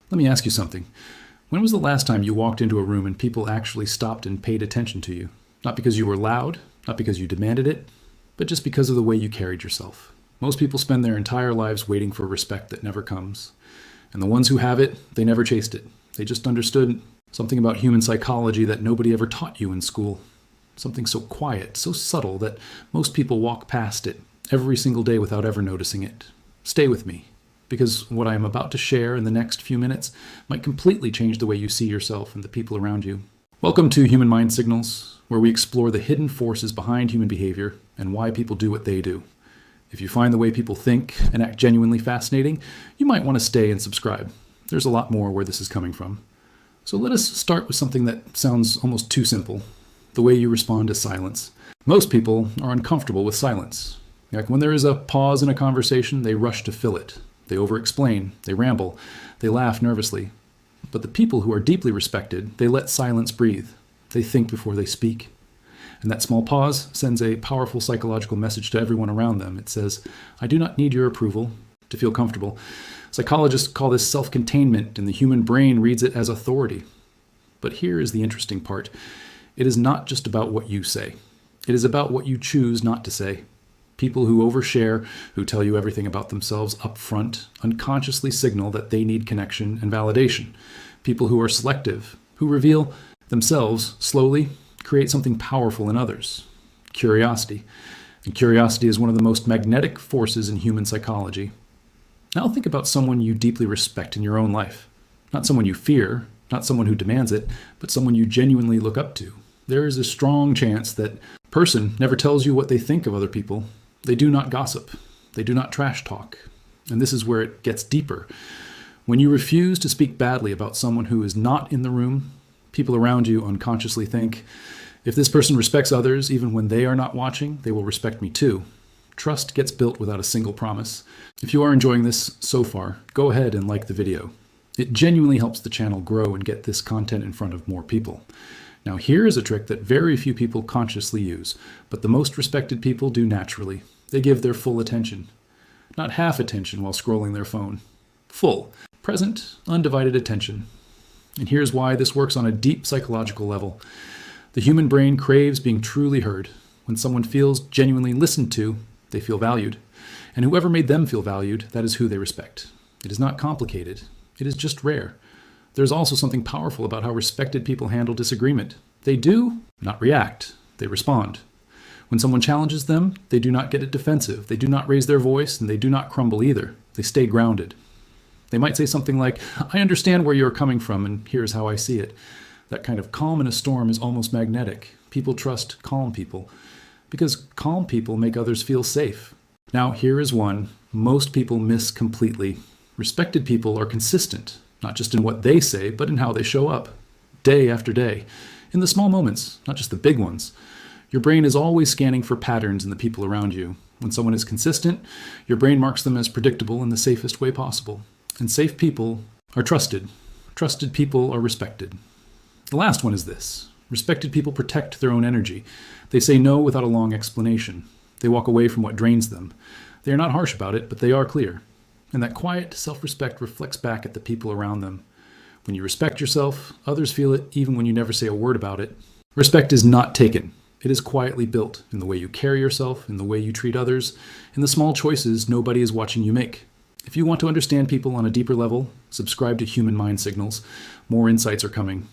Let me ask you something. When was the last time you walked into a room and people actually stopped and paid attention to you? Not because you were loud, not because you demanded it, but just because of the way you carried yourself. Most people spend their entire lives waiting for respect that never comes. And the ones who have it, they never chased it. They just understood something about human psychology that nobody ever taught you in school. Something so quiet, so subtle that most people walk past it every single day without ever noticing it. Stay with me, because what I am about to share in the next few minutes might completely change the way you see yourself and the people around you. Welcome to Human Mind Signals, where we explore the hidden forces behind human behavior and why people do what they do. If you find the way people think and act genuinely fascinating, you might want to stay and subscribe. There's a lot more where this is coming from. So let us start with something that sounds almost too simple: the way you respond to silence. Most people are uncomfortable with silence. Like when there is a pause in a conversation, they rush to fill it. They over-explain, they ramble, they laugh nervously. But the people who are deeply respected, they let silence breathe. They think before they speak. And that small pause sends a powerful psychological message to everyone around them. It says, I do not need your approval to feel comfortable. Psychologists call this self-containment, and the human brain reads it as authority. But here is the interesting part. It is not just about what you say. It is about what you choose not to say. People who overshare, who tell you everything about themselves up front, unconsciously signal that they need connection and validation. People who are selective, who reveal themselves slowly, create something powerful in others: curiosity. And curiosity is one of the most magnetic forces in human psychology. Now think about someone you deeply respect in your own life. Not someone you fear, not someone who demands it, but someone you genuinely look up to. There is a strong chance that person never tells you what they think of other people. They do not gossip. They do not trash talk. And this is where it gets deeper. When you refuse to speak badly about someone who is not in the room, people around you unconsciously think, if this person respects others even when they are not watching, they will respect me too. Trust gets built without a single promise. If you are enjoying this so far, go ahead and like the video. It genuinely helps the channel grow and get this content in front of more people. Now here is a trick that very few people consciously use, but the most respected people do naturally. They give their full attention. Not half attention while scrolling their phone. Full, present, undivided attention. And here's why this works on a deep psychological level. The human brain craves being truly heard. When someone feels genuinely listened to, they feel valued. And whoever made them feel valued, that is who they respect. It is not complicated. It is just rare. There's also something powerful about how respected people handle disagreement. They do not react. They respond. When someone challenges them, they do not get it defensive. They do not raise their voice, and they do not crumble either. They stay grounded. They might say something like, I understand where you're coming from, and here's how I see it. That kind of calm in a storm is almost magnetic. People trust calm people, because calm people make others feel safe. Now, here is one most people miss completely. Respected people are consistent, not just in what they say, but in how they show up, day after day, in the small moments, not just the big ones. Your brain is always scanning for patterns in the people around you. When someone is consistent, your brain marks them as predictable in the safest way possible. And safe people are trusted. Trusted people are respected. The last one is this. Respected people protect their own energy. They say no without a long explanation. They walk away from what drains them. They are not harsh about it, but they are clear. And that quiet self-respect reflects back at the people around them. When you respect yourself, others feel it even when you never say a word about it. Respect is not taken. It is quietly built in the way you carry yourself, in the way you treat others, in the small choices nobody is watching you make. If you want to understand people on a deeper level, subscribe to Human Mind Signals. More insights are coming.